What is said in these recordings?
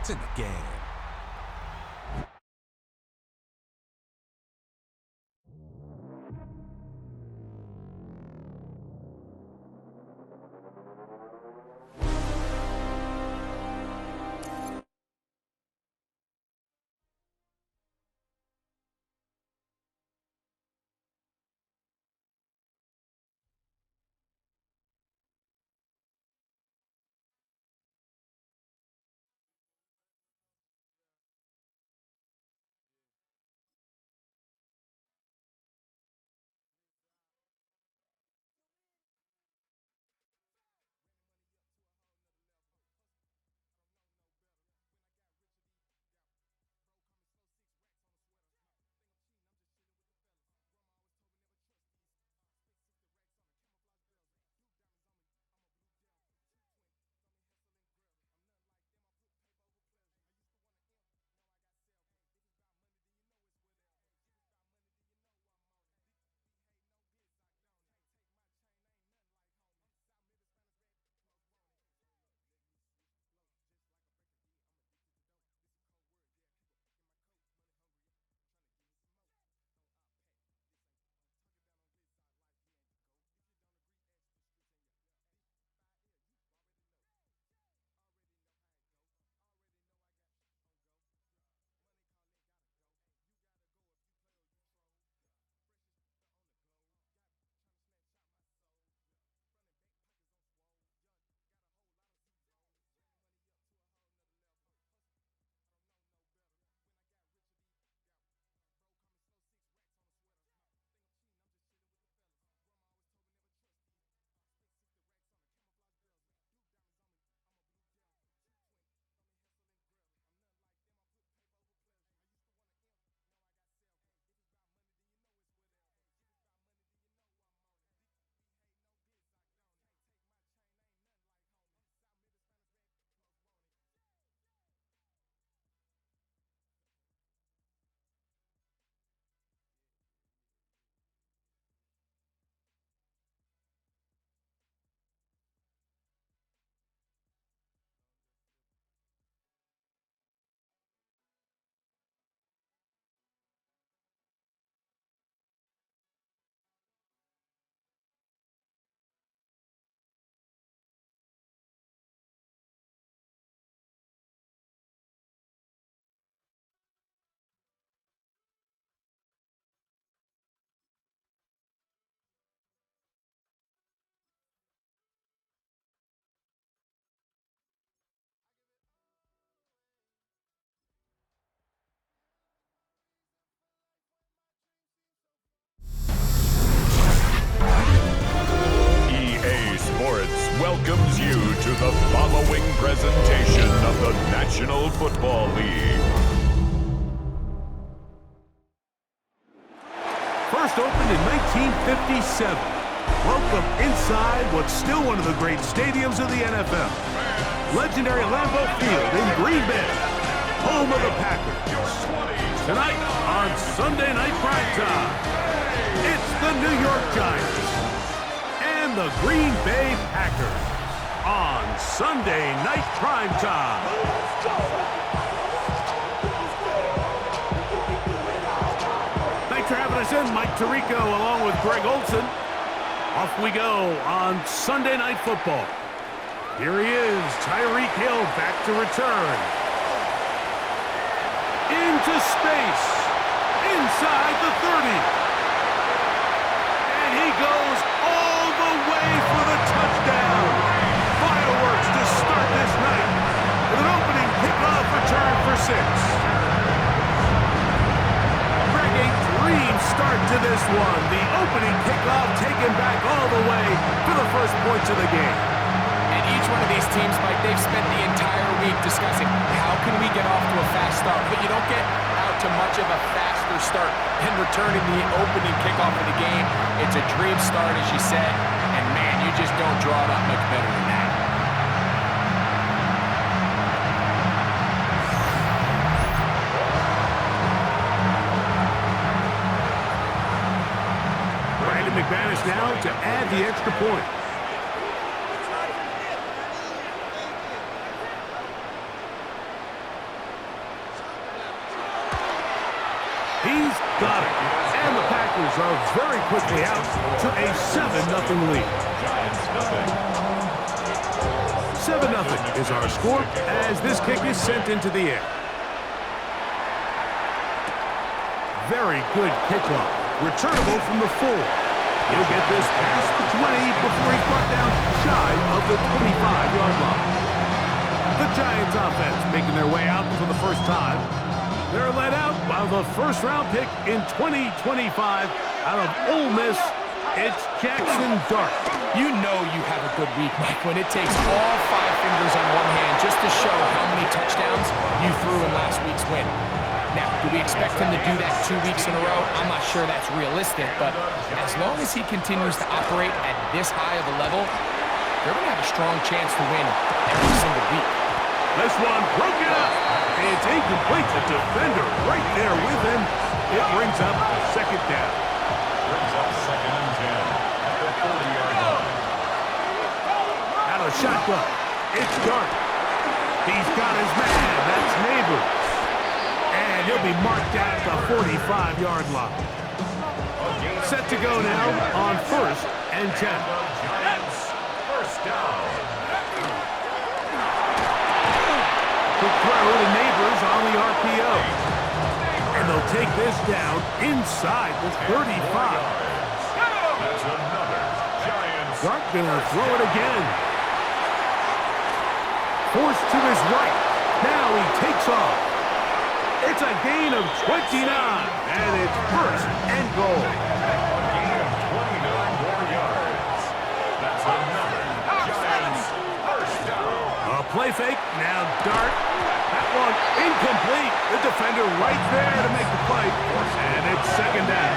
It's in the game. Welcomes you to the following presentation of the National Football League. First opened in 1957. Welcome inside what's still one of the great stadiums of the NFL. Legendary Lambeau Field in Green Bay, home of the Packers. Tonight on Sunday Night Primetime, it's the New York Giants and the Green Bay Packers on Sunday Night Primetime. Thanks for having us in, Mike Tirico along with Greg Olson. Off we go on Sunday Night Football. Here he is, Tyreek Hill back to return. Into space, inside the 30. And he goes all the way for the touchdown. Fireworks to start this night with an opening kickoff return for 6. Greg, a dream start to this one. The opening kickoff taken back all the way for the first points of the game. And each one of these teams, Mike, they've spent the entire week discussing how can we get off to a fast start. But you don't get out to much of a faster start than returning the opening kickoff of the game. It's a dream start, as you said. And, man, you just don't draw it up much better than that. Brandon McManus now to add the extra point. are very quickly out to a 7-0 lead. 7-0 is our score as this kick is sent into the air. Very good kickoff. Returnable from the 4. He'll get this past the 20 before he's brought down shy of the 25-yard line. The Giants offense making their way out for the first time. They're led out by the first-round pick in 2025 out of Ole Miss. It's Jackson Dart. You know you have a good week, Mike, when it takes all 5 fingers on one hand just to show how many touchdowns you threw in last week's win. Now, do we expect him to do that 2 weeks in a row? I'm not sure that's realistic, but as long as he continues to operate at this high of a level, they're going to have a strong chance to win every single week. This one broken up. It's incomplete. The defender right there with him. It brings up second down. Brings up 2nd and 10 at the 40-yard line. Out of shotgun. It's Dart. He's got his man. That's Neighbors. And he'll be marked down at the 45-yard line. Set to go now on 1st and 10. Giants, first down. Quick throw to Neighbors on the RPO. And they'll take this down inside the 35. That's another Giants. Dart gonna throw it again. Forced to his right. Now he takes off. It's a gain of 29, and it's 1st and goal. A gain of 29 more yards. That's another Giants first down. A play fake, now Dart. That one incomplete. The defender right there to make the play. And it's 2nd down.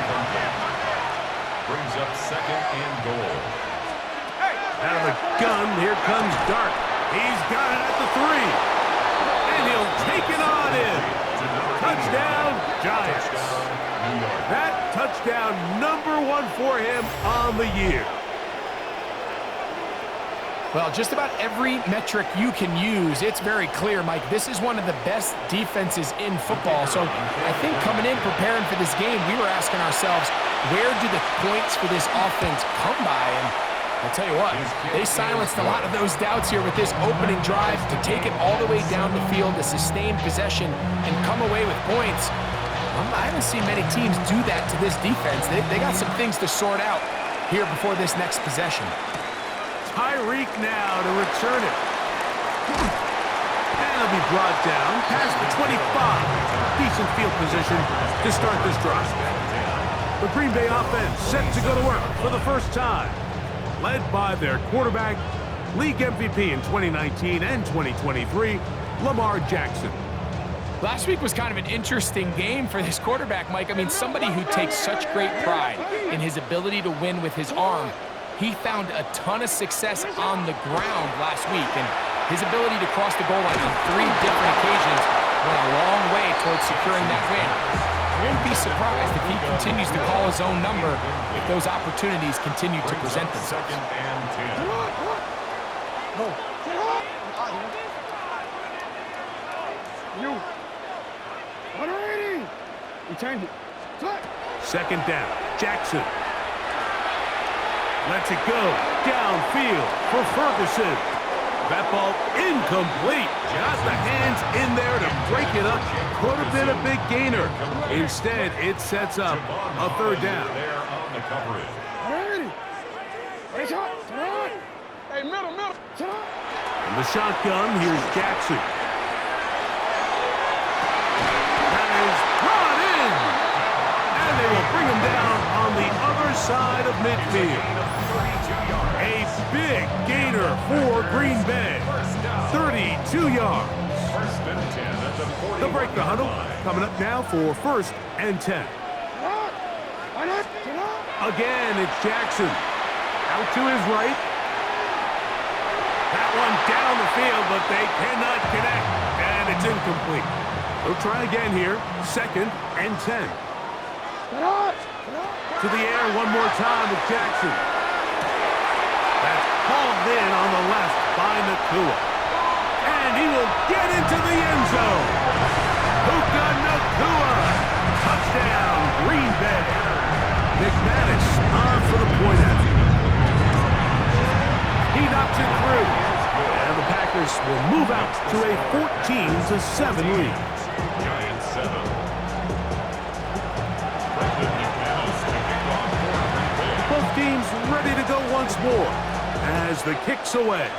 Brings up 2nd and goal. Out of the gun, here comes Dart. He's got it at the 3. And he'll take it on in. Touchdown, Giants. That touchdown #1 for him on the year. Well, just about every metric you can use, it's very clear, Mike. This is one of the best defenses in football. So I think coming in, preparing for this game, we were asking ourselves, where do the points for this offense come by? And I'll tell you what, they silenced a lot of those doubts here with this opening drive to take it all the way down the field, to sustain possession, and come away with points. I haven't seen many teams do that to this defense. They got some things to sort out here before this next possession. Tyreek now to return it. And it'll be brought down past the 25. Decent field position to start this drive. The Green Bay offense set to go to work for the first time. Led by their quarterback, league MVP in 2019 and 2023, Lamar Jackson. Last week was kind of an interesting game for this quarterback, Mike. I mean, somebody who takes such great pride in his ability to win with his arm. He found a ton of success on the ground last week, and his ability to cross the goal line on 3 different occasions went a long way towards securing that win. I won't be surprised if he continues to call his own number if those opportunities continue to present themselves. 2nd and 10. You. What already? You turned it. 2nd down. Jackson. Lets it go downfield for Ferguson. That ball incomplete. Got the hands in there to break it up. Could have been a big gainer. Instead, it sets up a 3rd down. There on the coverage. Already. Hey, shot. Hey, middle. Shot. In the shotgun, here's Jackson. That is brought in. And they will bring him down on the other side of midfield. A big gainer for Green Bay. 32 yards. 1st and 10 at the 40. They'll break the huddle. Coming up now for 1st and 10. Again, it's Jackson. Out to his right. That one down the field, but they cannot connect. And it's incomplete. They'll try again here. 2nd and 10. To the air one more time with Jackson. That's hauled in on the left by Nakua. And he will get into the end zone. Puka Nakua. Touchdown, Green Bay. McManus on for the point after. He knocks it through. And the Packers will move out to a 14-7 lead. Giants 7. Both teams ready to go once more as the kick's away.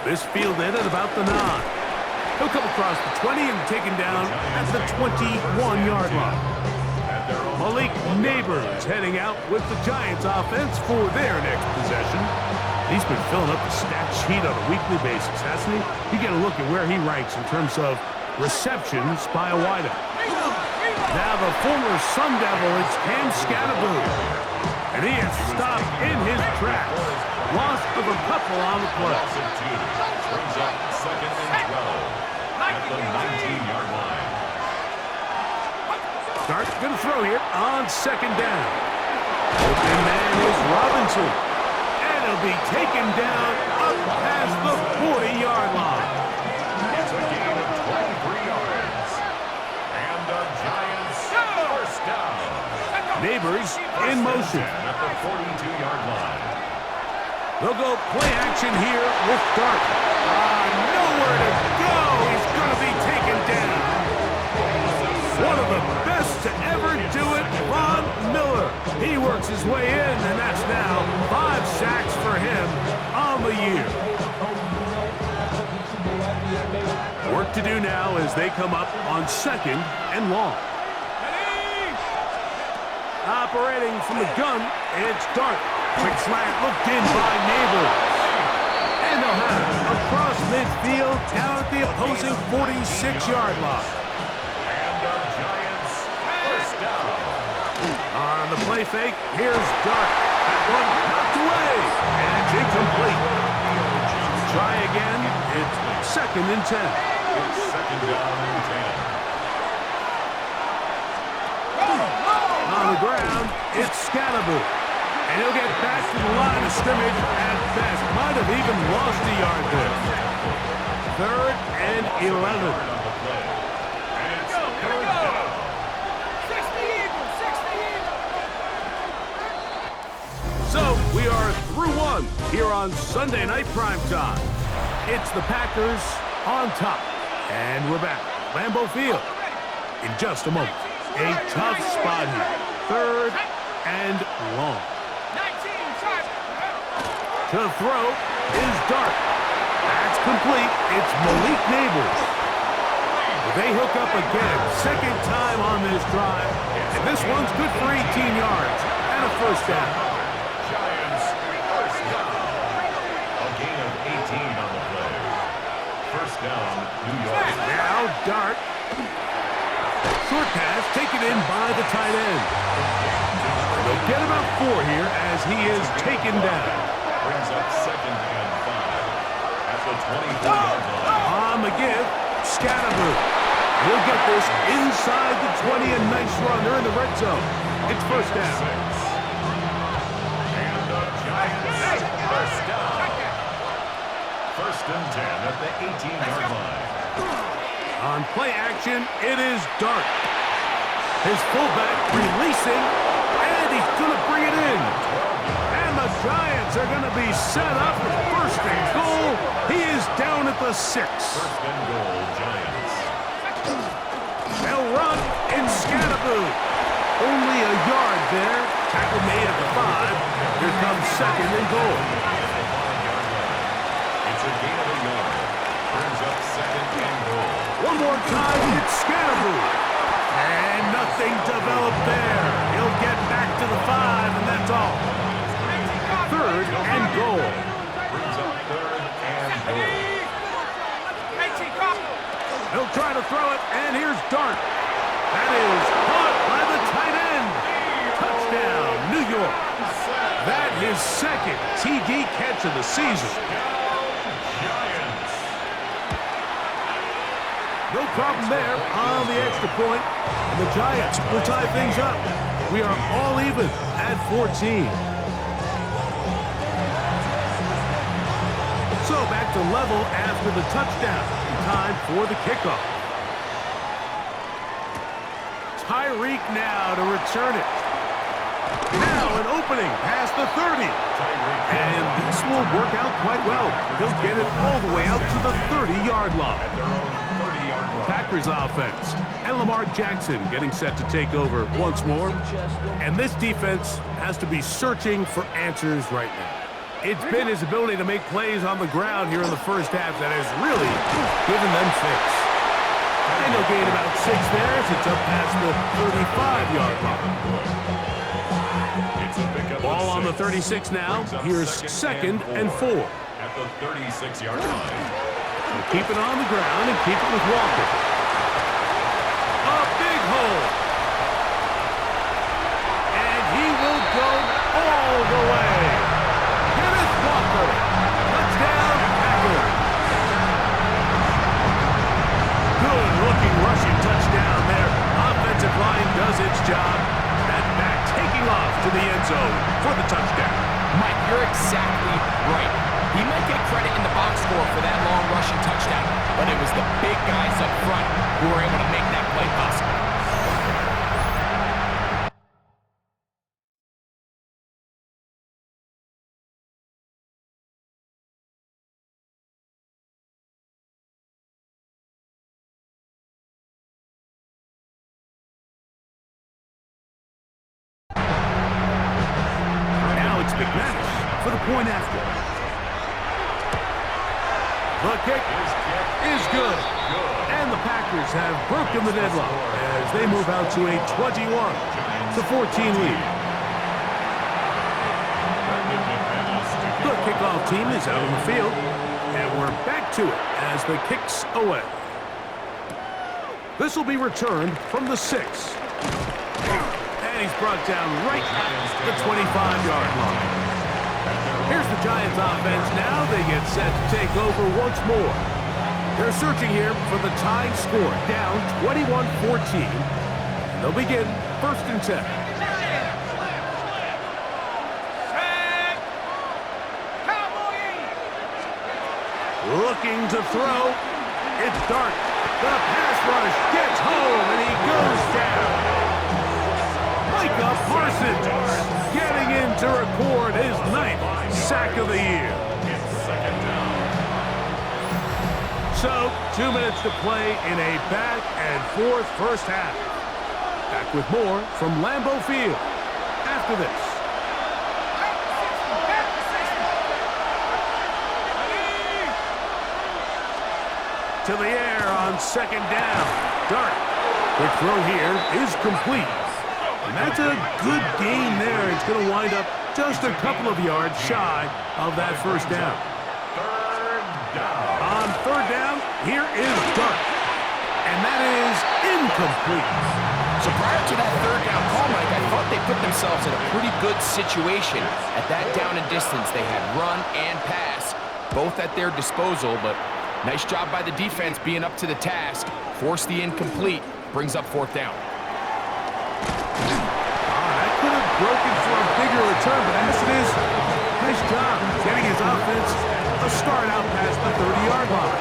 This fielded at about the 9. He'll come across the 20 and taken down at the 21-yard line. Malik Neighbors heading out with the Giants offense for their next possession. He's been filling up the stat sheet on a weekly basis, hasn't he? You get a look at where he ranks in terms of receptions by a wideout. Now the former Sun Devil, it's Cam Scatterboo. And he is stopped in his tracks. Loss of a couple on the play. Brings up 2nd and 12 at the 19-yard line. Start's going to throw here on 2nd down. Open man is Robinson. And he'll be taken down up past the 40-yard line. It's a gain of 23 yards. And the Giants first down. Neighbors in motion. At the 42-yard line. They'll go play action here with Dart. Nowhere to go. He's going to be taken down. One of the best to ever do it, Von Miller. He works his way in, and that's now 5 sacks for him on the year. Work to do now as they come up on 2nd and long. Operating from the gun, it's Dart. Quick slant looked in by Neighbors. And they'll have it across midfield down at the opposing 46-yard line. And the Giants first down. On the play fake, here's Dart. That one knocked away. And it's incomplete. Try again. It's 2nd and 10. It's 2nd down and 10. On the ground, it's Scatterboo. And he'll get back to the line of scrimmage at best. Might have even lost a yard there. 3rd and 11. So we are through one here on Sunday Night Primetime. It's the Packers on top. And we're back. Lambeau Field in just a moment. A tough spot here. 3rd and long. To throw is Dart. That's complete. It's Malik Neighbors. They hook up again. 2nd time on this drive. And this one's good for 18 yards and a first down. Giants first down. A gain of 18 on the play. First down, New York. Now Dart. Short pass taken in by the tight end. They'll get about 4 here as he is taken down. Brings up 2nd and 5 at the 24-yard line. On the give, Scatterboo. He'll get this inside the 20, a nice run. They're in the red zone. It's first down. And the Giants first down. 1st and 10 at the 18-yard line. On play action, it is Dart. His fullback releasing, and he's going to bring it in. And the Giants are going to be set up with 1st and goal. He is down at the 6. 1st and goal, Giants. They'll run in Scatterboo. Only a yard there. Tackle made at the 5. Here comes 2nd and goal. It's a gain of a yard. Brings up 2nd and goal. One more time, it's Scatterboo. And nothing developed there. He'll get back to the 5, and that's all. 3rd and goal. Brings up 3rd and goal. He'll try to throw it, and here's Dart. That is caught by the tight end. Touchdown, New York. That is 2nd TD catch of the season. Giants. No problem there on the extra point. And the Giants will tie things up. We are all even at 14. So back to level after the touchdown. Time for the kickoff. Tied Tyreek now to return it. Now an opening past the 30. And this will work out quite well. He'll get it all the way out to the 30-yard line. Packers offense. And Lamar Jackson getting set to take over once more. And this defense has to be searching for answers right now. It's been his ability to make plays on the ground here in the first half that has really given them fix. And they'll gain about 6 there as it's up past the 35-yard line. Ball on the 36 now. Here's 2nd and 4. At the 36-yard line. So keep it on the ground and keep it with Walker. A big hole. And he will go all the way. Kenneth Walker. Touchdown, Packers. Good-looking rushing touchdown there. Offensive line does its job. That back taking off to the end zone for the touchdown. Mike, you're exactly right. He might get credit in the box score for that long rushing touchdown, but it was the big guys up front who were able to make that play possible. Now it's McManus for the point after. The kick is good. And the Packers have broken the deadlock as they move out to a 21-14 lead. The kickoff team is out on the field, and we're back to it as the kick's away. This will be returned from the 6. And he's brought down right at the 25-yard line. Here's the Giants offense now. They get set to take over once more. They're searching here for the tying score, down 21-14. They'll begin 1st and 10. Looking to throw. It's Dart. The pass rush gets home, and he goes down. Micah Parsons getting in to record his 9th sack of the year. So, 2 minutes to play in a back-and-forth first half. Back with more from Lambeau Field after this. To the air on 2nd down. Dart. Quick throw here is complete. And that's a good gain there. It's going to wind up just a couple of yards shy of that first down. On 3rd down, here is Dart. And that is incomplete. So prior to that 3rd down call, Mike, I thought they put themselves in a pretty good situation. At that down and distance, they had run and pass, both at their disposal, but nice job by the defense being up to the task. Force the incomplete, brings up 4th down. That could have broken for a bigger return, but as it is, nice job getting his offense a start out past the 30-yard line.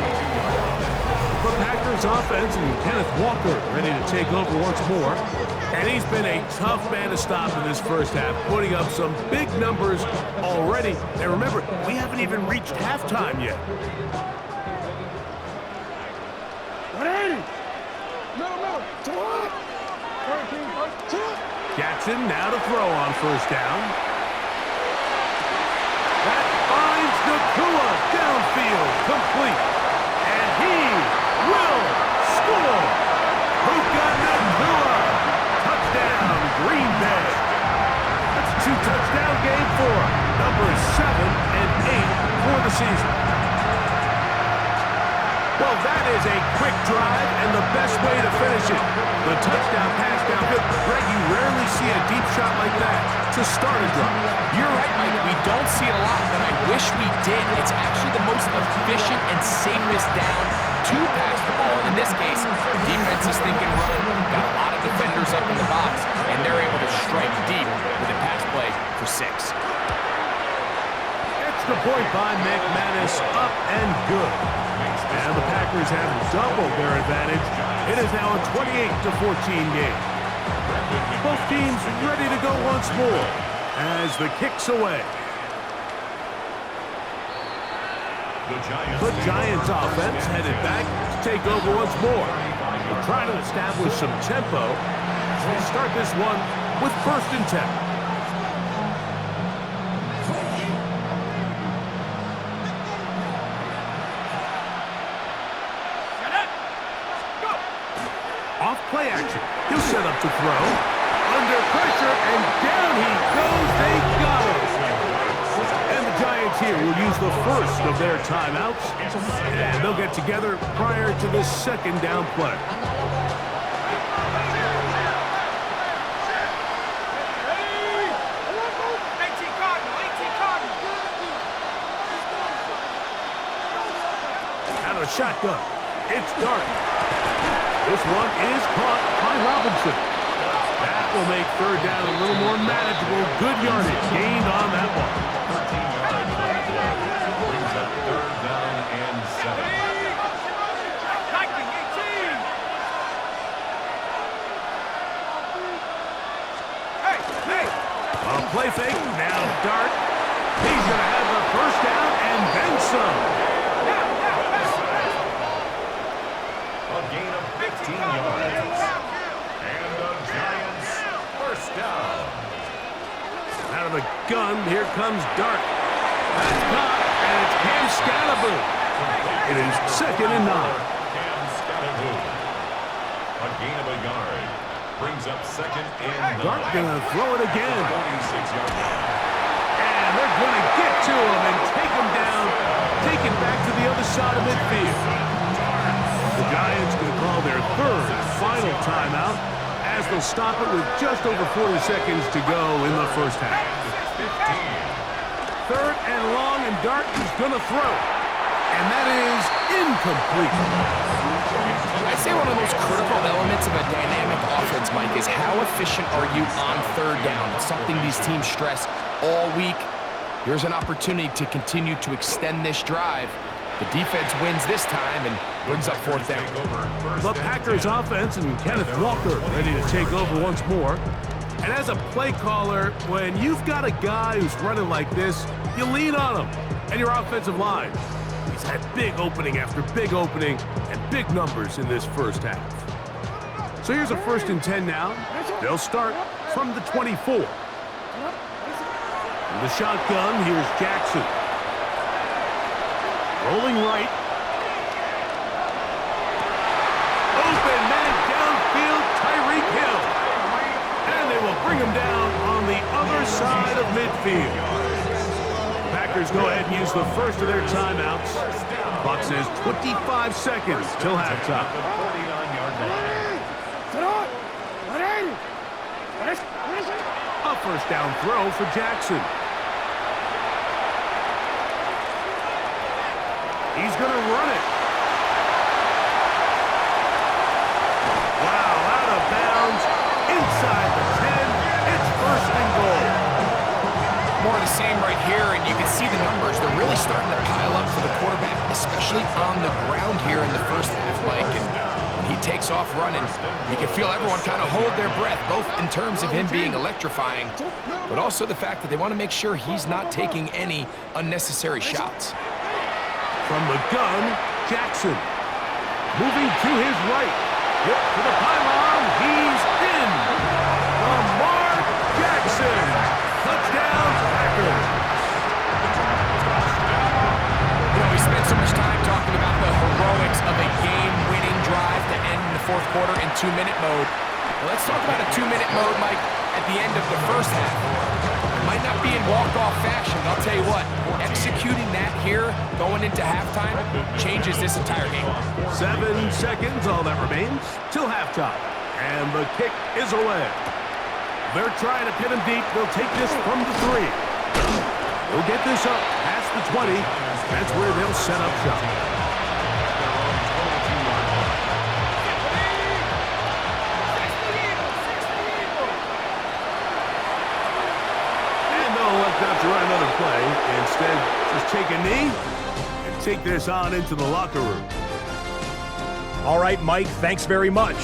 The Packers offense and Kenneth Walker ready to take over once more. And he's been a tough man to stop in this first half, putting up some big numbers already. And remember, we haven't even reached halftime yet. 180. Middle. To what? Jackson now to throw on 1st down. That finds Nakua downfield, complete. And he will score. Puka Nakua. Touchdown, Green Bay. That's a 2-touchdown game for numbers 7 and 8 for the season. Well, that is a quick drive and the best way to finish it. The touchdown pass downfield. Greg, you rarely see a deep shot like that to start a drive. You're right, Mike. We don't see it a lot, but I wish we did. It's actually the most efficient and safest down to pass the ball. In this case, the defense is thinking run. Got a lot of defenders up in the box, and they're able to strike deep with a pass play for 6. Extra point by McManus, up and good. And the Packers have doubled their advantage. It is now a 28-14 game. Both teams ready to go once more as the kick's away. The Giants offense headed back to take over once more. They're trying to establish some tempo. They start this one with 1st and 10. Off play action. He'll set up to throw. Under pressure, and down he goes. They got him. And the Giants here will use the first of their timeouts. And they'll get together prior to the 2nd down play. Out of the shotgun. It's Dark. This one is caught by Robinson. That will make 3rd down a little more manageable. Good yardage gained on that one. 13 yards on the play. Brings up 3rd down and 7. Play fake. Now Dart. He's going to have the 1st down and then some. A gain of 15 yards. And the Giants 1st down. Out of the gun, here comes Dart. That's caught, and it's Cam Scalaboo. It is 2nd and 9. Cam Scalaboo. A gain of a yard. Brings up 2nd and 9. Dart gonna throw it again. 46-yard line. And they're gonna get to him and take him down, take it back to the other side of midfield. The Giants gonna call their 3rd final timeout as they'll stop it with just over 40 seconds to go in the 1st half. 3rd and long, and Dart is gonna throw. And that is incomplete. I'd say one of the most critical elements of a dynamic offense, Mike, is how efficient are you on 3rd down? It's something these teams stress all week. Here's an opportunity to continue to extend this drive. The defense wins this time and brings up 4th down. The Packers offense and Kenneth Walker ready to take over once more. And as a play caller, when you've got a guy who's running like this, you lean on him and your offensive line. He's had big opening after big opening and big numbers in this 1st half. So here's a 1st and 10 now. They'll start from the 24. In the shotgun, here's Jackson. Rolling right. Open man downfield, Tyreek Hill. And they will bring him down on the other side of midfield. Packers go ahead and use the 1st of their timeouts. Clock says 25 seconds till halftime. A 1st down throw for Jackson. He's going to run it. Wow, out of bounds, inside the 10. It's 1st and goal. More of the same right here, and you can see the numbers. They're really starting to pile up for the quarterback, especially on the ground here in the 1st half, Mike. And when he takes off running, you can feel everyone kind of hold their breath, both in terms of him being electrifying, but also the fact that they want to make sure he's not taking any unnecessary shots. From the gun, Jackson. Moving to his right. Hit to the pylon. He's in. Lamar Jackson. Touchdown, Packers. You know, we spent so much time talking about the heroics of a game-winning drive to end in the 4th quarter in 2-minute mode. Well, let's talk about a 2-minute mode, Mike, at the end of the 1st half. It might not be in walk-off fashion, but I'll tell you what, executing that here, going into halftime, changes this entire game. 7 seconds, all that remains, till halftime. And the kick is away. They're trying to pin him deep. They'll take this from the 3. They'll get this up past the 20. That's where they'll set up shop. And they'll elect not to run another play. Instead, just take a knee and take this on into the locker room. All right, Mike, thanks very much.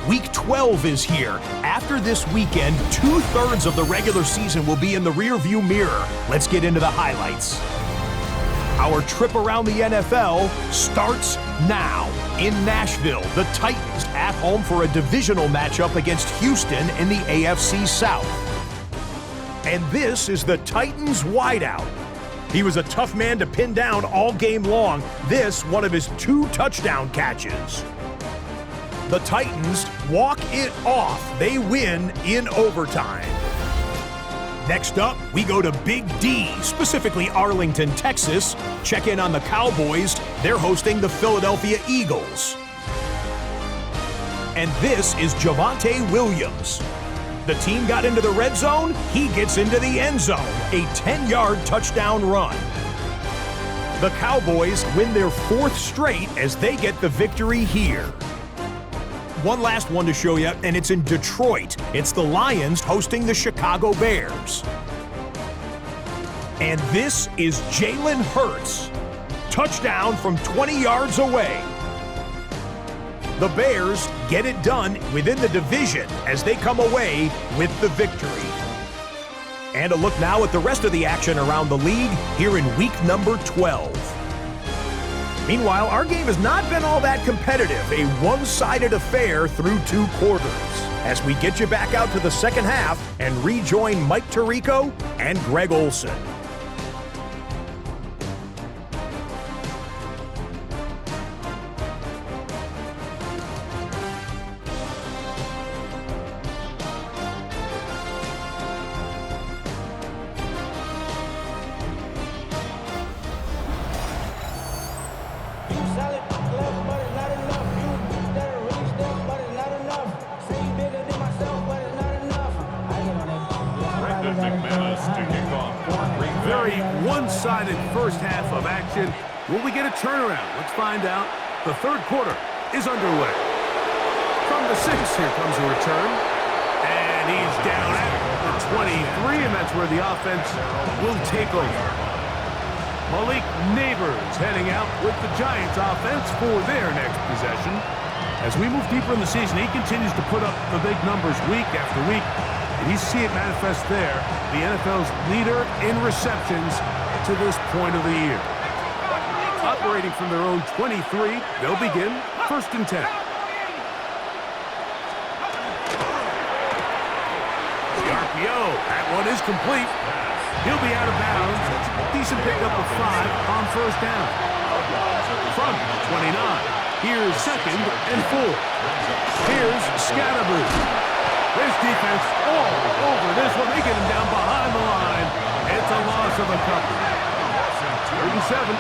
Week 12 is here. After this weekend, 2/3 of the regular season will be in the rearview mirror. Let's get into the highlights. Our trip around the NFL starts now. In Nashville, the Titans at home for a divisional matchup against Houston in the AFC South. And this is the Titans wideout. He was a tough man to pin down all game long. This, one of his 2 touchdown catches. The Titans walk it off. They win in overtime. Next up, we go to Big D, specifically Arlington, Texas. Check in on the Cowboys. They're hosting the Philadelphia Eagles. And this is Javonte Williams. The team got into the red zone. He gets into the end zone. A 10-yard touchdown run. The Cowboys win their 4th straight as they get the victory here. One last one to show you, and it's in Detroit. It's the Lions hosting the Chicago Bears. And this is Jalen Hurts. Touchdown from 20 yards away. The Bears get it done within the division as they come away with the victory. And a look now at the rest of the action around the league here in week number 12. Meanwhile, our game has not been all that competitive, a one-sided affair through 2 quarters. As we get you back out to the second half and rejoin Mike Tirico and Greg Olson. Very one-sided first half of action. Will we get a turnaround? Let's find out. The 3rd quarter is underway. From the 6, here comes a return. And he's down at the 23, and that's where the offense will take over. Malik Neighbors heading out with the Giants offense for their next possession. As we move deeper in the season, he continues to put up the big numbers week after week. And you see it manifest there, the NFL's leader in receptions to this point of the year. Operating from their own 23, they'll begin 1st and 10. The RPO, that one is complete. He'll be out of bounds. Decent pickup of 5 on 1st down. From 29, here's 2nd and 4. Here's Scatterboo. This defense all over this one. They get him down behind the line. It's a loss of a couple. 3rd and 7.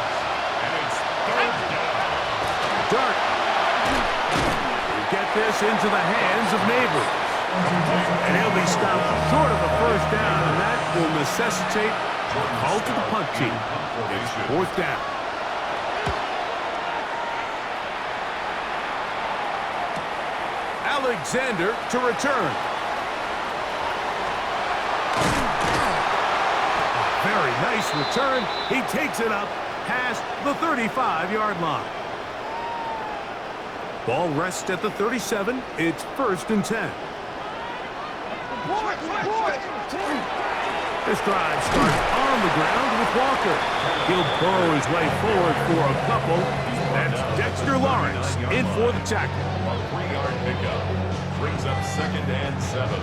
Dart. Get this into the hands of Neighbors. And he'll be stopped short of a 1st down, and that will necessitate a call to the punt team. It's 4th down. Alexander to return. Very nice return. He takes it up past the 35-yard line. Ball rests at the 37. It's 1st and 10. This drive starts on the ground with Walker. He'll burrow his way forward for a couple. That's Dexter Lawrence in for the tackle. A 3-yard pickup brings up 2nd and 7.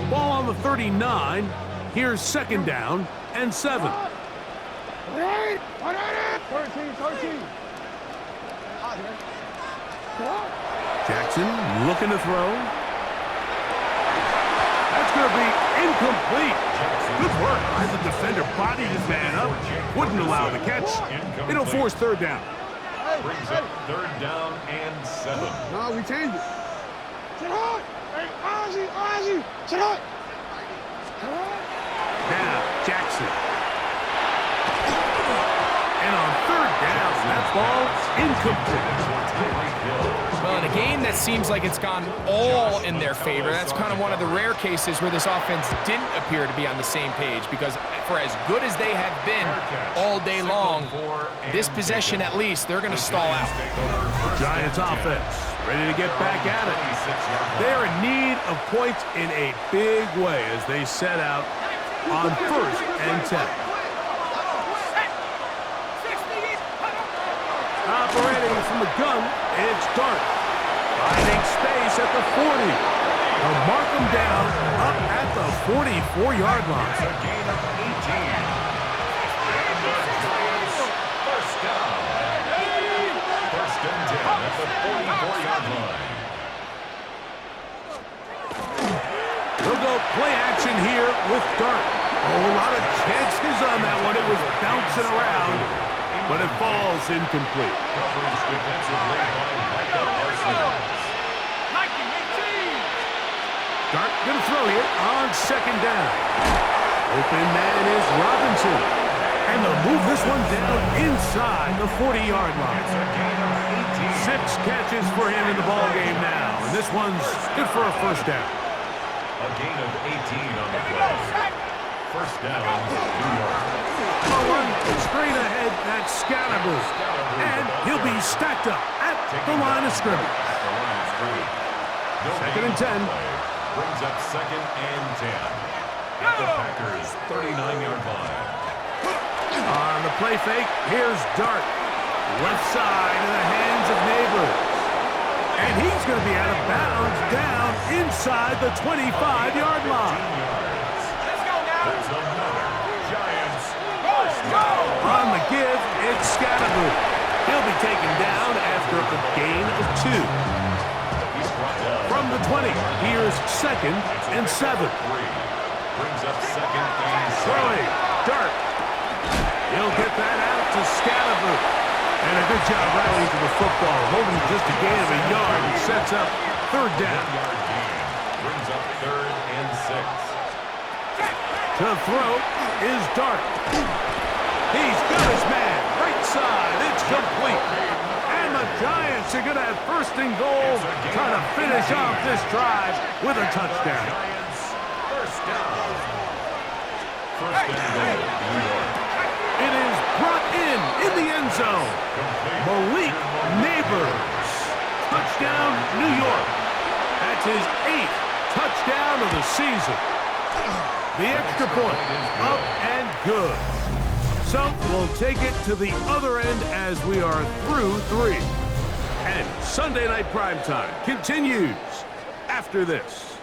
Ball on the 39. Here's 2nd down and 7. 13. Jackson looking to throw. That's going to be incomplete. Good work as the defender bodied his man up. Wouldn't allow the catch. It'll force 3rd down. Brings up 3rd down and 7. No, we changed it. Sit hard. Hey, Ozzy. Sit hard. Now, Jackson. And on 3rd down, that ball incomplete. Well, in a game that seems like it's gone all in their favor, that's kind of one of the rare cases where this offense didn't appear to be on the same page, because for as good as they have been all day long, this possession at least, they're going to stall out. Giants offense ready to get back at it. They're in need of points in a big way as they set out on 1st and 10. Operating from the gun, it's Dart. Finding space at the 40. They'll mark him down up at the 44-yard line. It's a gain of 18. And the Giants first down. 1st and 10 at the 44-yard line. They'll go play action here with Dart. A lot of chances on that one. It was bouncing around, but it falls incomplete. Coverage defensively by Micah Parsons. Dart gonna throw here on 2nd down. Open man is Robinson. And they'll move this one down inside the 40-yard line. It's a gain of 18. 6 catches for him in the ball game now. And this one's good for a 1st down. A gain of 18 on the play. 1st down, New York. A run straight ahead, that's Scalaboo. And he'll be stacked up at the line of scrimmage. At the line of scrimmage. No 2nd and 10. play. Brings up 2nd and 10. At the Packers' 39-yard line. On the play fake, here's Dart. Left side in the hands of Neighbors. And he's going to be out of bounds down inside the 25-yard line. Let's go now. There's another Giants first down. On the give, it's Scalaboo. He'll be taken down after a gain of 2. He's brought down From the 20, here's 2nd and 7. 3. Brings up 2nd and 7. Throwing, Dart. He'll get that out to Scalaboo. And a good job rallying to the football, holding just a gain of a yard and sets up 3rd down. 1-yard gain. Brings up 3rd and 6. To throw is Dart. He's got his man. Right side, it's complete. And the Giants are going to have 1st and goal, trying to finish off this drive with a touchdown. Giants first down. 1st and goal, New York. It is brought in the end zone. Malik Neighbors. Touchdown, New York. That's his 8th touchdown of the season. The extra point, up and good. So we'll take it to the other end as we are through 3. And Sunday Night Primetime continues after this.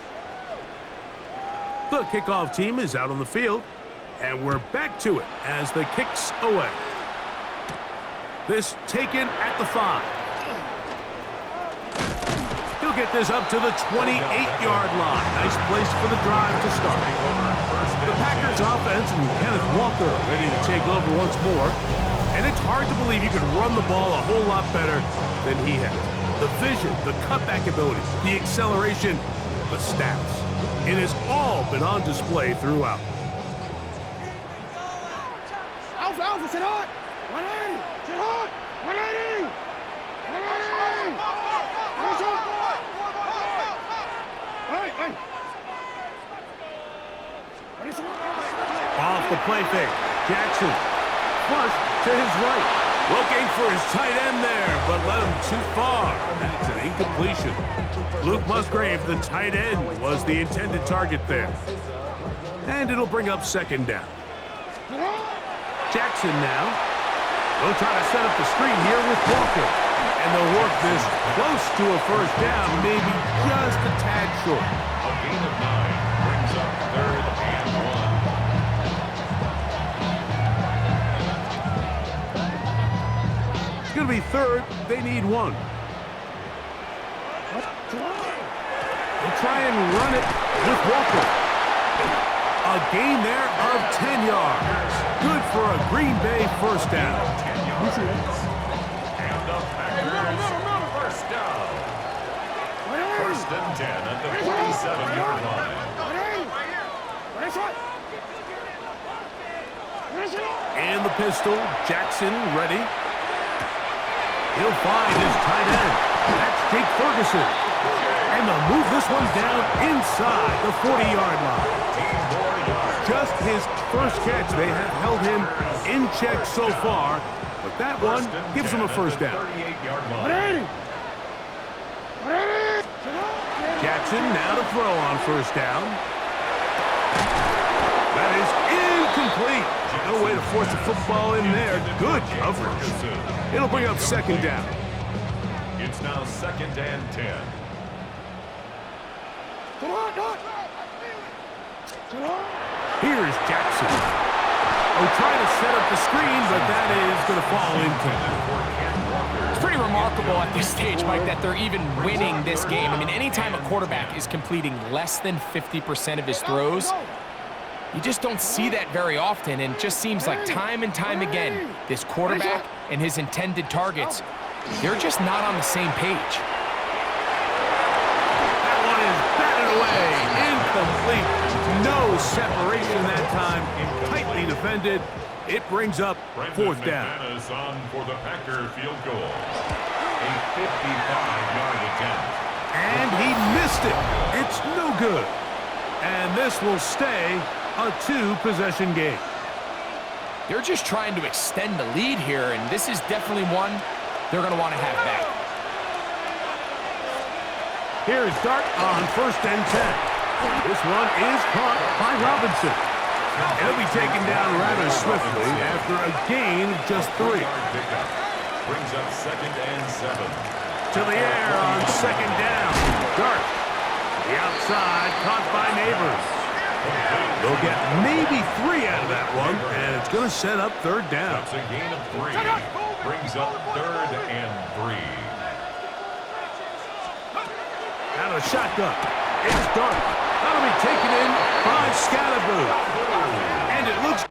The kickoff team is out on the field, and we're back to it as the kicks away. This taken at the 5. He'll get this up to the 28-yard line. Nice place for the drive to start. The Packers offense and Kenneth Walker ready to take over once more. And it's hard to believe you can run the ball a whole lot better than he has. The vision, the cutback ability, the acceleration, the stats. It has all been on display throughout. Alpha, sit hard. 180. Sit hard. 180. 180. Hey. Off the play fake. Jackson. Flush to his right. Looking for his tight end there, but led him too far. That's an incompletion. Luke Musgrave, the tight end, was the intended target there. And it'll bring up 2nd down. Jackson now. They'll try to set up the screen here with Walker. And they'll work this close to a 1st down, maybe just a tad short. A gain of 9 brings up 3rd and 1. It's going to be 3rd. They need 1. They'll try and run it with Walker. A gain there of 10 yards. Good for a Green Bay 1st down. 10 yards. And the Packers first down. 1st and 10 at the 47-yard line. And the pistol, Jackson ready. He'll find his tight end. That's Jake Ferguson. And they'll move this one down inside the 40-yard line. Just his first catch. They have held him in check so far, but that one gives him a first down. Jackson now to throw on first down. That is incomplete. No way to force the football in there. Good coverage. It'll bring up second down. It's now 2nd and 10. Here's Jackson. Oh, trying to set up the screen, but that is going to fall incomplete. It's pretty remarkable at this stage, Mike, that they're even winning this game. I mean, anytime a quarterback is completing less than 50% of his throws, you just don't see that very often, and it just seems like time and time again, this quarterback and his intended targets, they're just not on the same page. That one is batted away. Incomplete. No separation that time. Tightly defended. It brings up fourth down. McManus on for the Packer field goal. A 55-yard attempt. And he missed it. It's no good. And this will stay a two-possession game. They're just trying to extend the lead here, and this is definitely one they're going to want to have back. Here's Dart on 1st and 10. This one is caught by Robinson. He'll be taken down rather swiftly after a gain of just 3. Brings up 2nd and 7. To the air on 2nd down. Dart. The outside caught by Neighbors. They'll get maybe 3 out of that one, and it's going to set up 3rd down. That's a gain of 3. Brings up 3rd and 3. Out of shotgun. It's Dart. That'll be taken in by Scalaboo. And it looks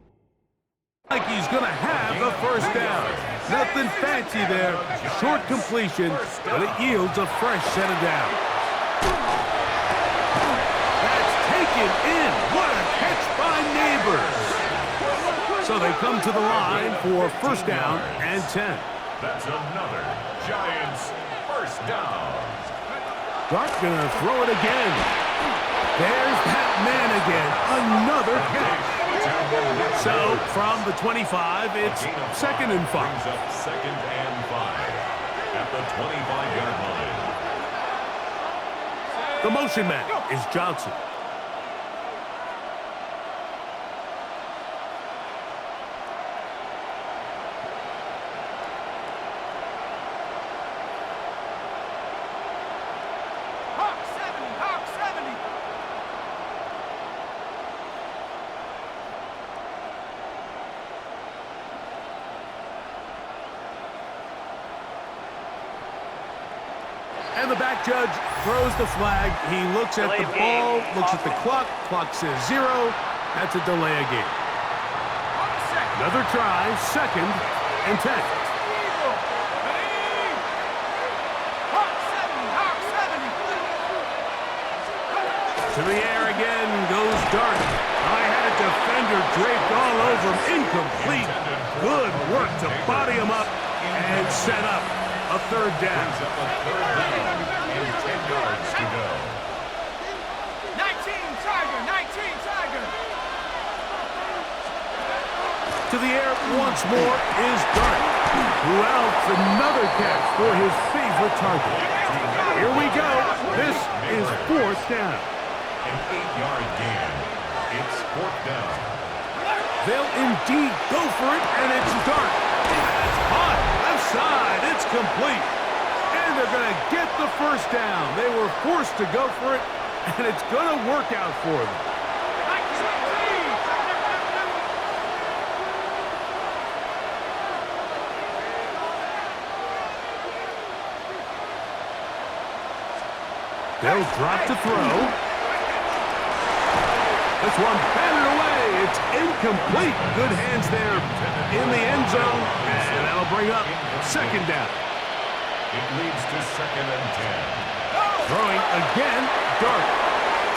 like he's going to have the first down. Nothing fancy there. Short completion, but it yields a fresh set of downs. That's taken in. What a catch by Neighbors. So they come to the line for first down and 10. That's another Giants first down. Dart gonna throw it again. There's that man again. Another catch. So from the 25, it's 2nd and 5. Brings up 2nd and 5 at the 25-yard line. The motion man is Johnson. And the back judge throws the flag. He looks at the ball, looks at the clock. Clock says 0. That's a delay of game. Another try, 2nd and 10. To the air again goes Dart. I had a defender draped all over him. Incomplete. Good work to body him up and set up a 3rd down. Brings up a 3rd down and 10 yards to go. 19 Tiger. To the air once more is Dart, who outs another catch for his favorite target. Here we go. This is 4th down. An 8-yard gain. It's 4th down. They'll indeed go for it, and it's Dart. It's hot. Left side. It's complete. And they're going to get the first down. They were forced to go for it, and it's going to work out for them. They'll drop to throw. This one batted away. It's incomplete. Good hands there in the end zone. And that'll bring up 2nd down. It leads to 2nd and 10. Throwing again. Dart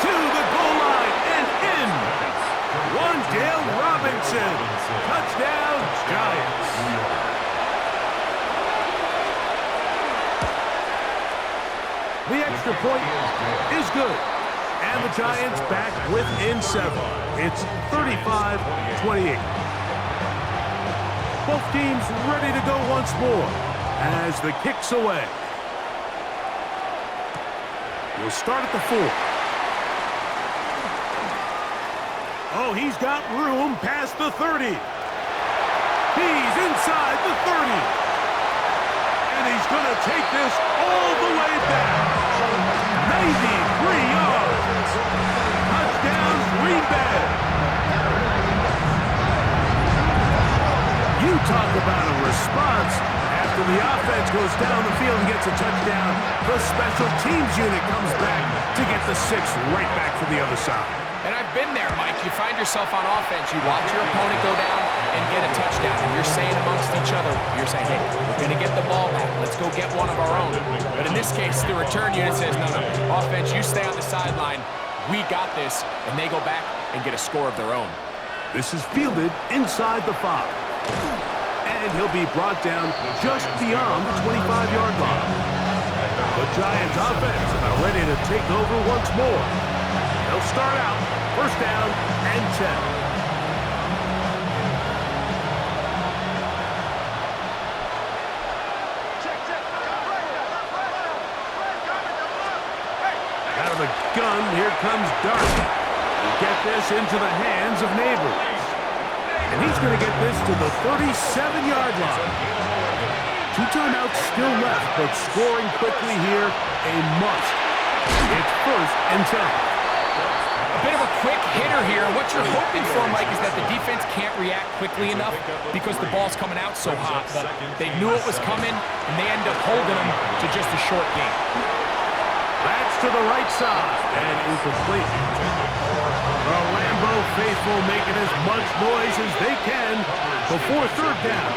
to the goal line and in. Wandale Robinson. Touchdown, Giants. extra point is good. And the Giants back within 7. It's 35-28. Both teams ready to go once more as the kick's away. We'll start at the 4. Oh, he's got room past the 30. He's inside the 30. And he's going to take this all the way back. 93 yards. Touchdown, Green Bay. You talk about a response. After the offense goes down the field and gets a touchdown, the special teams unit comes back to get the 6 right back for the other side. And I've been there, Mike. You find yourself on offense. You watch your opponent go down and get a touchdown. And you're saying amongst each other, you're saying, hey, we're going to get the ball back. Let's go get one of our own. But in this case, the return unit says, no, offense, you stay on the sideline. We got this. And they go back and get a score of their own. This is fielded inside the 5. And he'll be brought down just beyond the 25-yard line. The Giants offense are ready to take over once more. They'll start out first down and 10. Out of the gun, here comes Darby. Get this into the hands of Neighbors. And he's going to get this to the 37-yard line. 2 timeouts still left, but scoring quickly here, a must. It's first and 10. A bit of a quick hitter here. What you're hoping for, Mike, is that the defense can't react quickly enough because the ball's coming out so hot. But they knew it was coming, and they end up holding them to just a short game. That's to the right side, and incomplete. The Lambeau faithful making as much noise as they can before third down.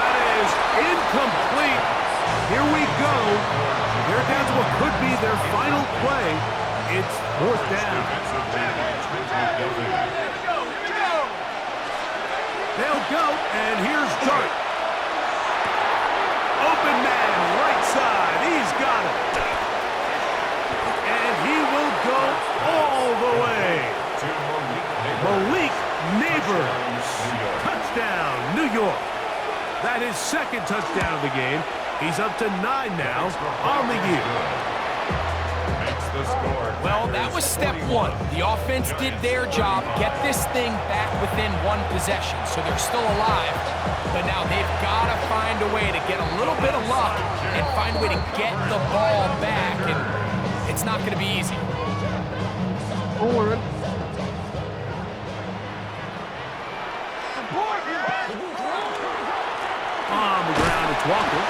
That is incomplete. Here we go. They're down to what could be their final play. It's fourth down. They'll go, and here's Dart. Open man, right side. He's got it. And he will go all the way. Malik Neighbors. Touchdown, New York. That is second touchdown of the game. He's up to 9 now on the year. Well, that was step 1. The offense did their job, get this thing back within 1 possession, so they're still alive. But now they've got to find a way to get a little bit of luck and find a way to get the ball back, and it's not going to be easy. On the ground, it's Walker.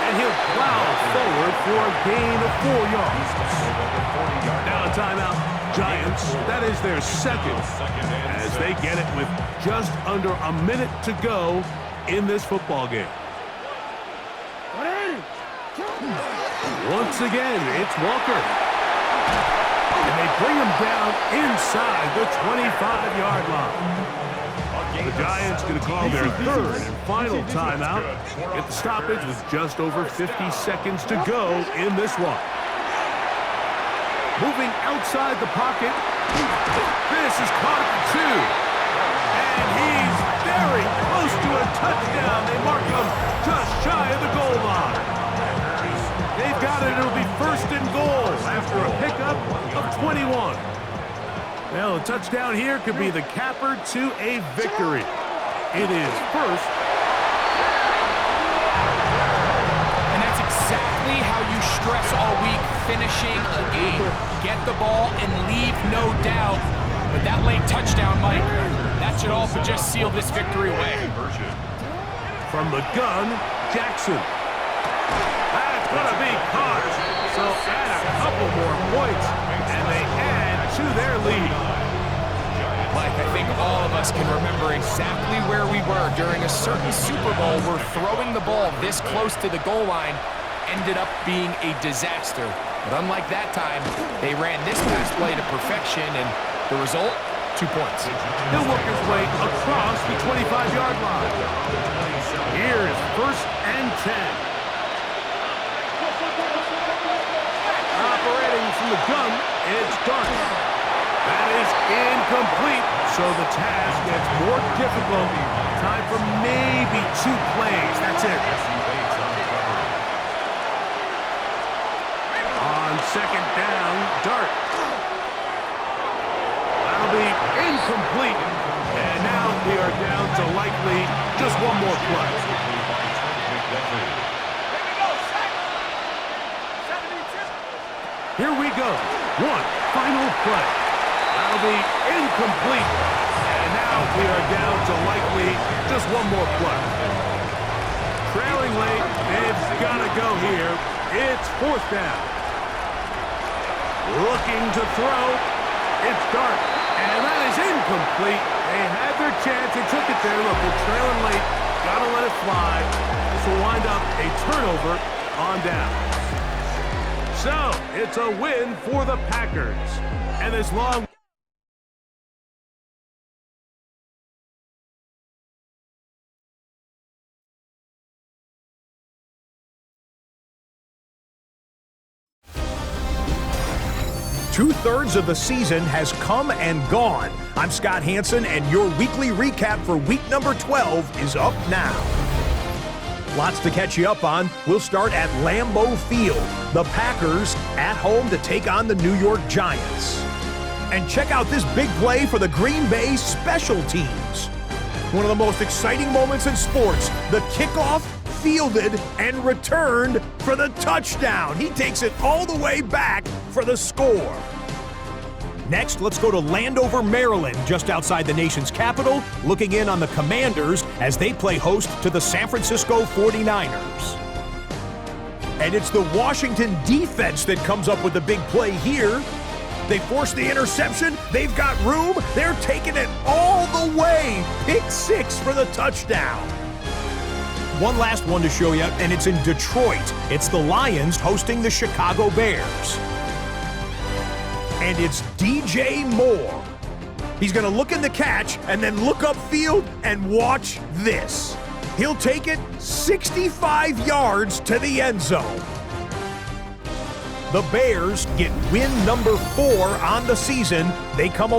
And he'll plow forward for a gain of 4 yards. Now a timeout. Giants, that is their second, as they get it with just under a minute to go in this football game. Once again, it's Walker. And they bring him down inside the 25-yard line. The Giants going to call their third and final timeout. Get the stoppage with just over 50 seconds to go in this one. Moving outside the pocket. This is caught at the 2. And he's very close to a touchdown. They mark him just shy of the goal line. They've got it. It'll be first and goal after a pickup of 21. Well, a touchdown here could be the capper to a victory. It is first. And that's exactly how you stress all week, finishing a game. Get the ball and leave no doubt. But that late touchdown, Mike, that should also just seal this victory away. From the gun, Jackson. That's going to be caught. So add a couple more points, and they add to their lead. Mike, I think all of us can remember exactly where we were during a certain Super Bowl where throwing the ball this close to the goal line ended up being a disaster. But unlike that time, they ran this pass play to perfection, and the result, 2 points. He'll work his way across the 25-yard line. Here's first and 10. from the gun. It's done. That is incomplete, so the task gets more difficult. Time for maybe 2 plays. That's it. On second down, Dart. That'll be incomplete. And now we are down to likely just one more play. Here we go. One final play. That'll be incomplete. And now we are down to likely just one more play. Trailing late, they've got to go here. It's 4th down. Looking to throw. It's Dart. And that is incomplete. They had their chance. They took it there. Look, they're trailing late. Got to let it fly. This will wind up a turnover on down. So, it's a win for the Packers. And this long... Two-thirds of the season has come and gone. I'm Scott Hansen, and your weekly recap for week number 12 is up now. Lots to catch you up on. We'll start at Lambeau Field. The Packers at home to take on the New York Giants. And check out this big play for the Green Bay special teams. One of the most exciting moments in sports, the kickoff, fielded, and returned for the touchdown. He takes it all the way back for the score. Next, let's go to Landover, Maryland, just outside the nation's capital, looking in on the Commanders as they play host to the San Francisco 49ers. And it's the Washington defense that comes up with the big play here. They force the interception. They've got room. They're taking it all the way. Pick 6 for the touchdown. One last one to show you, and it's in Detroit. It's the Lions hosting the Chicago Bears. And it's DJ Moore. He's going to look in the catch and then look upfield and watch this. He'll take it 65 yards to the end zone. The Bears get win number 4 on the season. They come